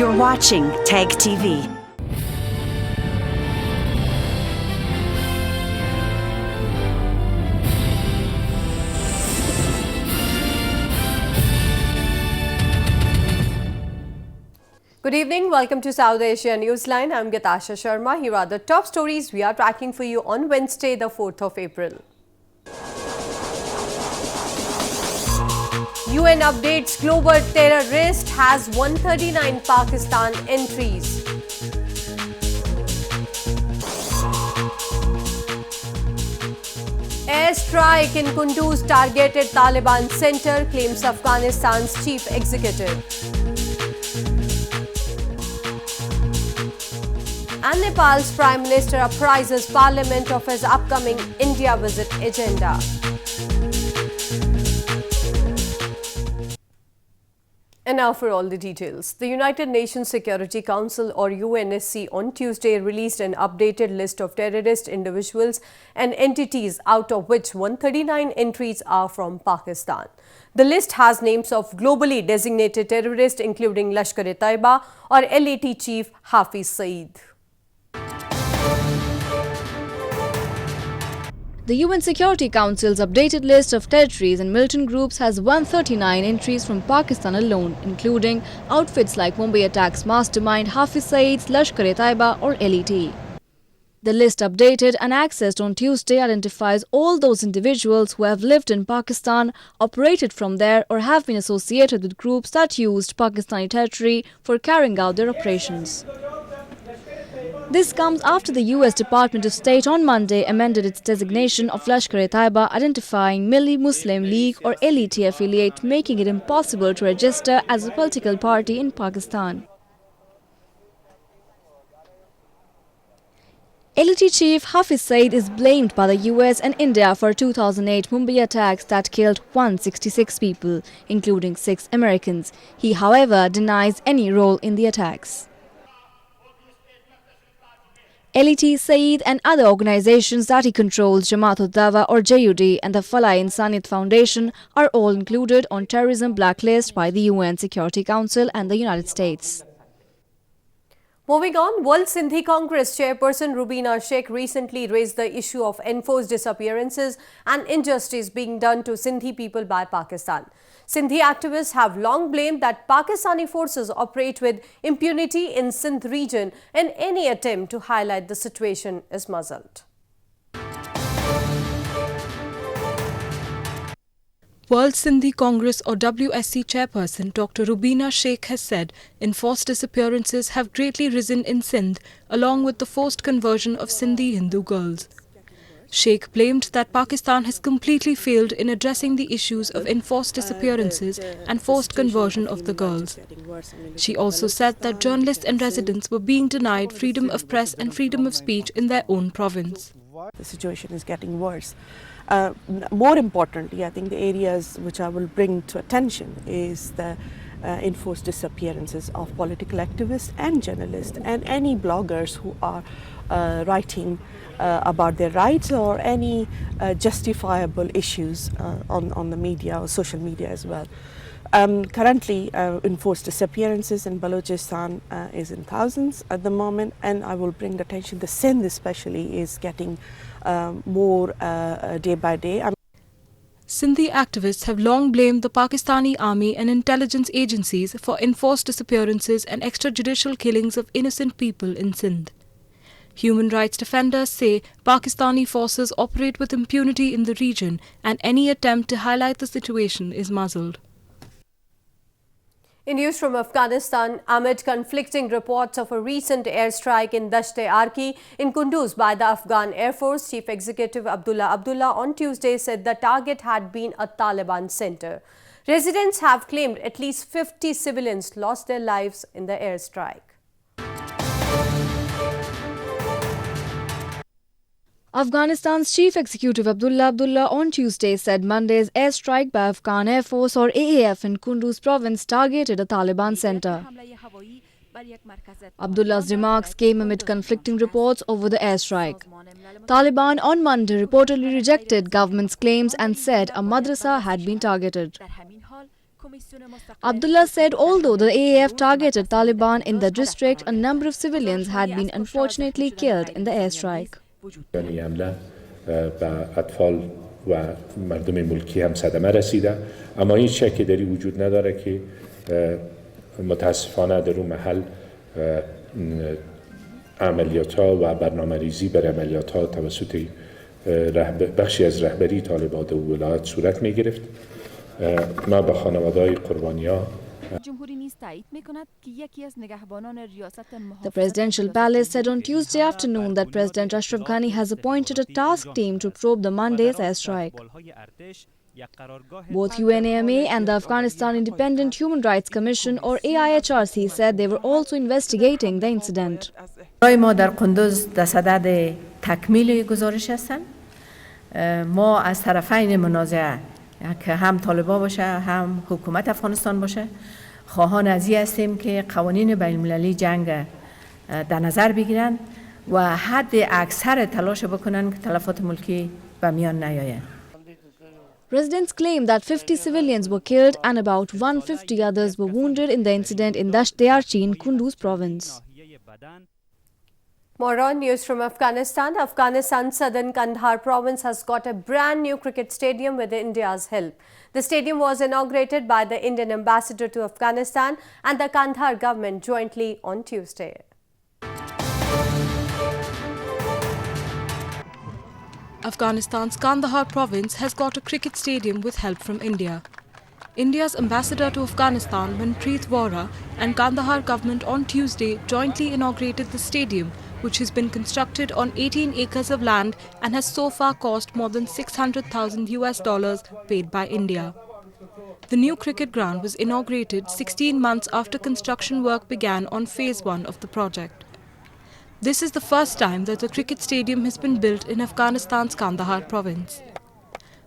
You're watching Tegh TV. Good evening, welcome to South Asia Newsline. I'm Gatasha Sharma. Here are the top stories we are tracking for you on Wednesday, the 4th of April. UN updates global terror list has 139 Pakistan entries. Airstrike in Kunduz targeted Taliban center, claims Afghanistan's chief executive. And Nepal's Prime Minister apprises Parliament of his upcoming India visit agenda. And now for all the details. The United Nations Security Council or UNSC on Tuesday released an updated list of terrorist individuals and entities, out of which 139 entries are from Pakistan. The list has names of globally designated terrorists including Lashkar-e-Taiba or LAT chief Hafiz Saeed. The UN Security Council's updated list of territories and militant groups has 139 entries from Pakistan alone, including outfits like Mumbai attacks mastermind Hafiz Saeed's Lashkar-e-Taiba or LAT. The list updated and accessed on Tuesday identifies all those individuals who have lived in Pakistan, operated from there or have been associated with groups that used Pakistani territory for carrying out their operations. This comes after the US Department of State on Monday amended its designation of Lashkar-e-Taiba, identifying Milli Muslim League or LAT affiliate, making it impossible to register as a political party in Pakistan. LAT chief Hafiz Saeed is blamed by the US and India for 2008 Mumbai attacks that killed 166 people, including 6 Americans. He, however, denies any role in the attacks. LAT Saeed and other organizations that he controls, Jamaat-ud-Dawa or JUD and the Falai-Insaniyat Foundation, are all included on terrorism blacklist by the UN Security Council and the United States. Moving on, World Sindhi Congress chairperson Rubina Sheikh recently raised the issue of enforced disappearances and injustice being done to Sindhi people by Pakistan. Sindhi activists have long blamed that Pakistani forces operate with impunity in Sindh region, and any attempt to highlight the situation is muzzled. World Sindhi Congress or WSC chairperson Dr. Rubina Sheikh has said enforced disappearances have greatly risen in Sindh, along with the forced conversion of Sindhi Hindu girls. Sheikh blamed that Pakistan has completely failed in addressing the issues of enforced disappearances and forced conversion of the girls. She also said that journalists and residents were being denied freedom of press and freedom of speech in their own province. The situation is getting worse. More importantly, I think the areas which I will bring to attention is the enforced disappearances of political activists and journalists and any bloggers who are writing about their rights or any justifiable issues on the media or social media as well. Currently, enforced disappearances in Balochistan is in thousands at the moment, and I will bring the attention, the Sindh especially is getting more day by day. Sindhi activists have long blamed the Pakistani army and intelligence agencies for enforced disappearances and extrajudicial killings of innocent people in Sindh. Human rights defenders say Pakistani forces operate with impunity in the region, and any attempt to highlight the situation is muzzled. In news from Afghanistan, amid conflicting reports of a recent airstrike in Dasht-e-Arki in Kunduz by the Afghan Air Force, Chief Executive Abdullah on Tuesday said the target had been a Taliban center. Residents have claimed at least 50 civilians lost their lives in the airstrike. Afghanistan's Chief Executive Abdullah on Tuesday said Monday's airstrike by Afghan Air Force or AAF in Kunduz province targeted a Taliban center. Abdullah's remarks came amid conflicting reports over the airstrike. Taliban on Monday reportedly rejected government's claims and said a madrasa had been targeted. Abdullah said although the AAF targeted Taliban in the district, a number of civilians had been unfortunately killed in the airstrike. یعنی حمله به اطفال و مردم ملکی هم صدمه رسیده، اما این شکی داری وجود نداره که متاسفانه در اون محل عملیات‌ها و برنامه‌ریزی بر عملیات‌ها توسط بخشی از رهبری طالبان و ولایت صورت می‌گرفت. ما با خانواده‌های قربانی‌ها The presidential palace said on Tuesday afternoon that President Ashraf Ghani has appointed a task team to probe the Monday's airstrike. Both UNAMA and the Afghanistan Independent Human Rights Commission or AIHRC said they were also investigating the incident. ما در قندوز در صدد تکمیل گزارش هستند. ما از طرفین منازعه که هم طالبان باشه هم حکومت افغانستان باشه خواهان از این هستیم که قوانین بین المللی جنگ در نظر بگیرند و حد اکثر تلاش بکنن که تلفات ملکی به میان نیاید. Residents claim that 50 civilians were killed and about 150 others were wounded in the incident in Dasht-e-Archi in Kunduz province. More on news from Afghanistan. Afghanistan's southern Kandahar province has got a brand new cricket stadium with India's help. The stadium was inaugurated by the Indian ambassador to Afghanistan and the Kandahar government jointly on Tuesday. Afghanistan's Kandahar province has got a cricket stadium with help from India. India's ambassador to Afghanistan, Manpreet Vora, and Kandahar government on Tuesday jointly inaugurated the stadium, which has been constructed on 18 acres of land and has so far cost more than $600,000 paid by India. The new cricket ground was inaugurated 16 months after construction work began on phase 1 of the project. This is the first time that a cricket stadium has been built in Afghanistan's Kandahar province.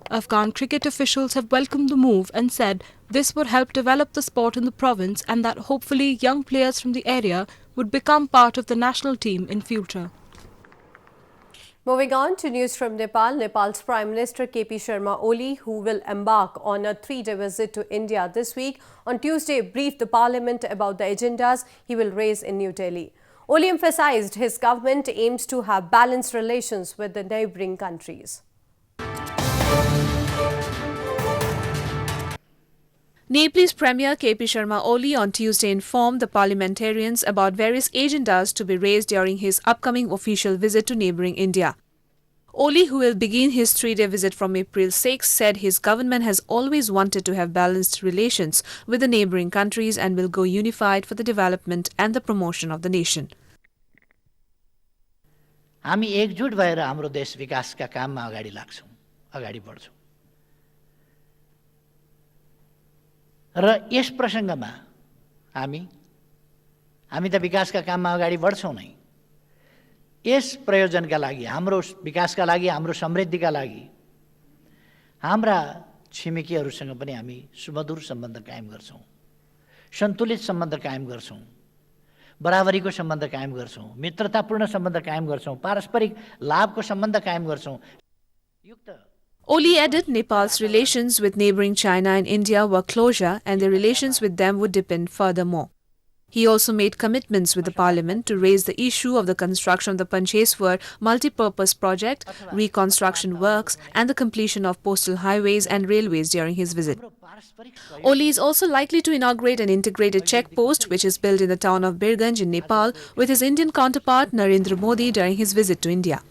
Afghan cricket officials have welcomed the move and said this would help develop the sport in the province and that hopefully young players from the area would become part of the national team in future. Moving on to news from Nepal. Nepal's Prime Minister KP Sharma Oli, who will embark on a 3-day visit to India this week, on Tuesday briefed the parliament about the agendas he will raise in New Delhi. Oli emphasized his government aims to have balanced relations with the neighbouring countries. Nepal's Premier KP Sharma Oli on Tuesday informed the parliamentarians about various agendas to be raised during his upcoming official visit to neighbouring India. Oli, who will begin his 3-day visit from April 6, said his government has always wanted to have balanced relations with the neighbouring countries and will go unified for the development and the promotion of the nation. हामी एकजुट भएर हाम्रो देश विकासका काममा अगाडि लाग्छौं, अगाडि बढ्छौं। र yes प्रसंगमा हामी त विकासका काममा अगाडि बढ्छौं नै। यस प्रयोजनका लागि, हाम्रो विकासका लागि, हाम्रो समृद्धिका लागि हाम्रा छिमेकीहरुसँग पनि हामी सुमधुर सम्बन्ध कायम गर्छौं, सन्तुलित सम्बन्ध कायम गर्छौं, बराबरीको सम्बन्ध कायम गर्छौं, मित्रतापूर्ण सम्बन्ध कायम गर्छौं, पारस्परिक लाभको सम्बन्ध कायम गर्छौं। Oli added Nepal's relations with neighbouring China and India were closer and their relations with them would deepen furthermore. He also made commitments with the parliament to raise the issue of the construction of the Pancheswar multi-purpose project, reconstruction works and the completion of postal highways and railways during his visit. Oli is also likely to inaugurate an integrated checkpost which is built in the town of Birganj in Nepal with his Indian counterpart Narendra Modi during his visit to India.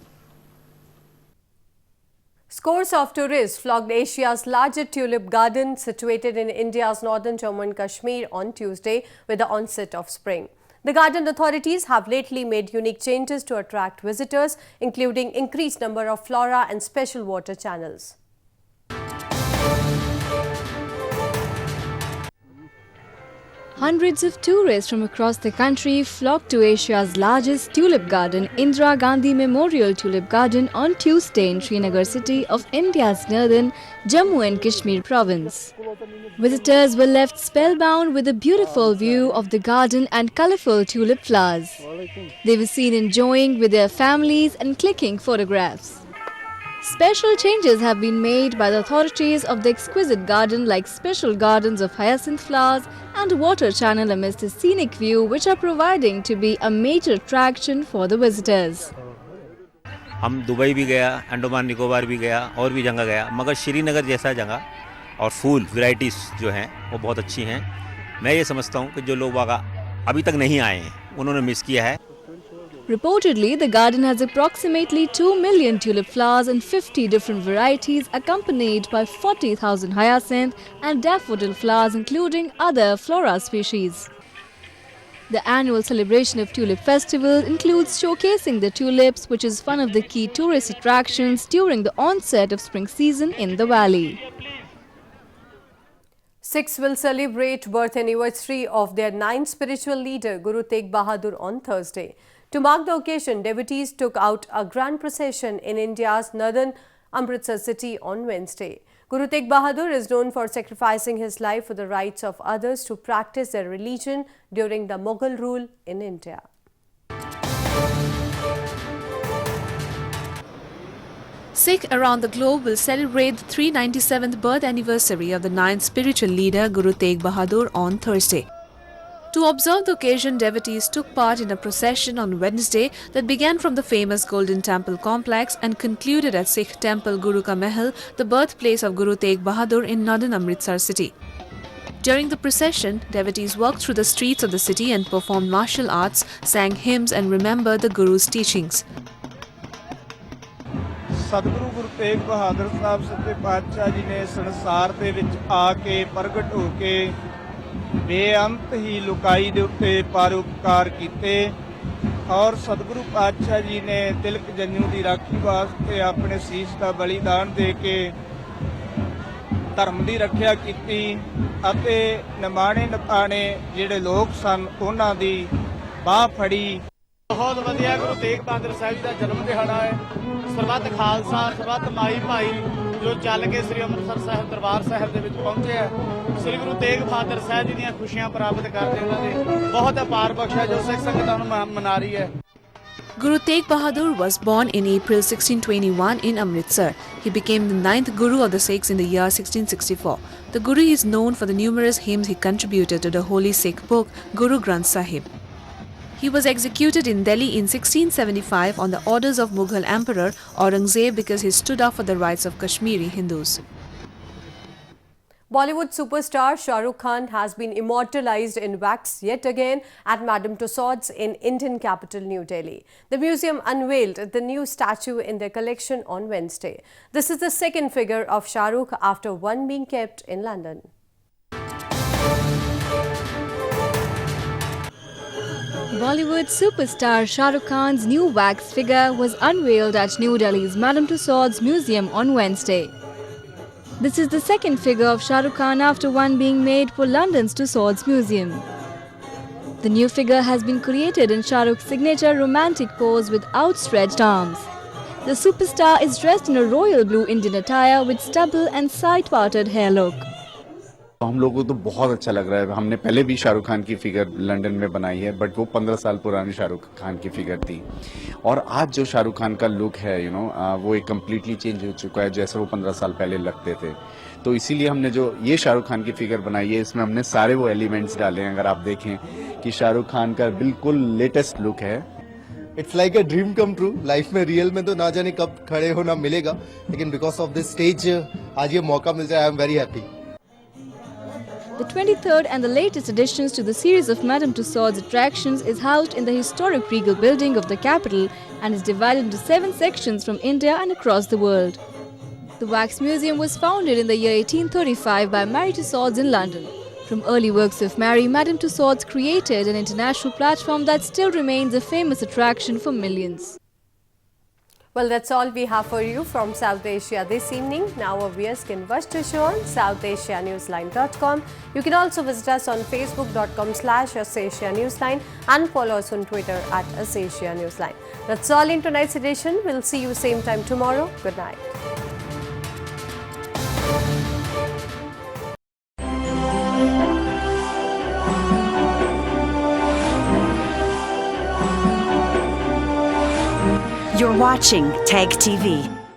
Scores of tourists flocked Asia's largest tulip garden situated in India's northern Jammu and Kashmir on Tuesday with the onset of spring. The garden authorities have lately made unique changes to attract visitors, including increased number of flora and special water channels. Hundreds of tourists from across the country flocked to Asia's largest tulip garden, Indira Gandhi Memorial Tulip Garden, on Tuesday in Srinagar city of India's northern Jammu and Kashmir province. Visitors were left spellbound with a beautiful view of the garden and colourful tulip flowers. They were seen enjoying with their families and clicking photographs. Special changes have been made by the authorities of the exquisite garden, like special gardens of hyacinth flowers and water channel amidst a scenic view, which are proving to be a major attraction for the visitors. हम Dubai भी गया, अंडमान निकोबार भी गया और भी जगह गया, मगर श्रीनगर जैसा जगह और फूल वैरायटीज जो हैं वो बहुत अच्छी हैं। मैं ये समझता हूँ कि जो लोग अभी तक नहीं आए हैं उन्होंने मिस किया है। Reportedly, the garden has approximately 2 million tulip flowers in 50 different varieties, accompanied by 40,000 hyacinth and daffodil flowers, including other flora species. The annual celebration of Tulip Festival includes showcasing the tulips, which is one of the key tourist attractions during the onset of spring season in the valley. Sikhs will celebrate birth anniversary of their ninth spiritual leader, Guru Tegh Bahadur, on Thursday. To mark the occasion, devotees took out a grand procession in India's northern Amritsar city on Wednesday. Guru Tegh Bahadur is known for sacrificing his life for the rights of others to practice their religion during the Mughal rule in India. Sikhs around the globe will celebrate the 397th birth anniversary of the ninth spiritual leader Guru Tegh Bahadur on Thursday. To observe the occasion, devotees took part in a procession on Wednesday that began from the famous Golden Temple complex and concluded at Sikh temple Guru Ka Mahal, the birthplace of Guru Tegh Bahadur in northern Amritsar city. During the procession, devotees walked through the streets of the city and performed martial arts, sang hymns and remembered the Guru's teachings. सतगुरु गुरु तेग बहादुर साहब सच्चे पातशाह जी ने संसार दे विच आके प्रगट होके बेअंत ही लुकाई दे उत्ते परोपकार कीते और सतगुरु पातशाह जी ने तिलक जन्नू दी राखी वास्ते अपने सीस दा बलिदान दे के धर्म दी रखिया कीती अते निमाणे नपाणे जिहड़े लोग सन उन्हां दी बाह फड़ी। बहुत वधिया गुरु तेग बहादुर साहब जी का जन्म दिहाड़ा है। सरबत खालसा सरबत माई भाई जो चल के श्री अमृतसर साहब दरबार साहब दे विच पहुंचे है। श्री गुरु तेग बहादुर साहब जी दी खुशियां प्राप्त करते उन्होंने बहुत अपार बख्शा जो सिख संगत मना रही है। Guru Tegh Bahadur was born in April 1621 in Amritsar. He became the ninth Guru of the Sikhs in the year 1664. The Guru is known for the numerous hymns he contributed to the holy Sikh book Guru Granth Sahib. He was executed in Delhi in 1675 on the orders of Mughal Emperor Aurangzeb because he stood up for the rights of Kashmiri Hindus. Bollywood superstar Shah Rukh Khan has been immortalized in wax yet again at Madame Tussauds in Indian capital New Delhi. The museum unveiled the new statue in their collection on Wednesday. This is the second figure of Shah Rukh after one being kept in London. Bollywood superstar Shah Rukh Khan's new wax figure was unveiled at New Delhi's Madame Tussauds Museum on Wednesday. This is the second figure of Shah Rukh Khan after one being made for London's Tussauds Museum. The new figure has been created in Shah Rukh's signature romantic pose with outstretched arms. The superstar is dressed in a royal blue Indian attire with stubble and side-parted hair look. हम लोगों को तो बहुत अच्छा लग रहा है। हमने पहले भी शाहरुख खान की फिगर लंदन में बनाई है, बट वो 15 साल पुरानी शाहरुख खान की फिगर थी और आज जो शाहरुख खान का लुक है वो एक कम्प्लीटली चेंज हो चुका है जैसे वो 15 साल पहले लगते थे। तो इसीलिए हमने जो ये शाहरुख खान की फिगर बनाई है इसमें हमने सारे वो एलिमेंट्स डाले हैं। अगर आप देखें कि शाहरुख खान का बिल्कुल लेटेस्ट लुक है। It's like a dream come true. Life में रियल में तो ना जाने कब खड़े होना मिलेगा, लेकिन बिकॉज ऑफ दिस स्टेज आज ये मौका मिल जाए, I am very happy. The 23rd and the latest additions to the series of Madame Tussauds attractions is housed in the historic regal building of the capital and is divided into 7 sections from India and across the world. The Wax Museum was founded in the year 1835 by Mary Tussauds in London. From early works of Mary, Madame Tussauds created an international platform that still remains a famous attraction for millions. Well, that's all we have for you from South Asia this evening. Now our viewers can watch the show on southasianewsline.com. You can also visit us on facebook.com/AsAsiaNewsline and follow us on Twitter @AsAsiaNewsline. That's all in tonight's edition. We'll see you same time tomorrow. Good night. You're watching Tegh TV.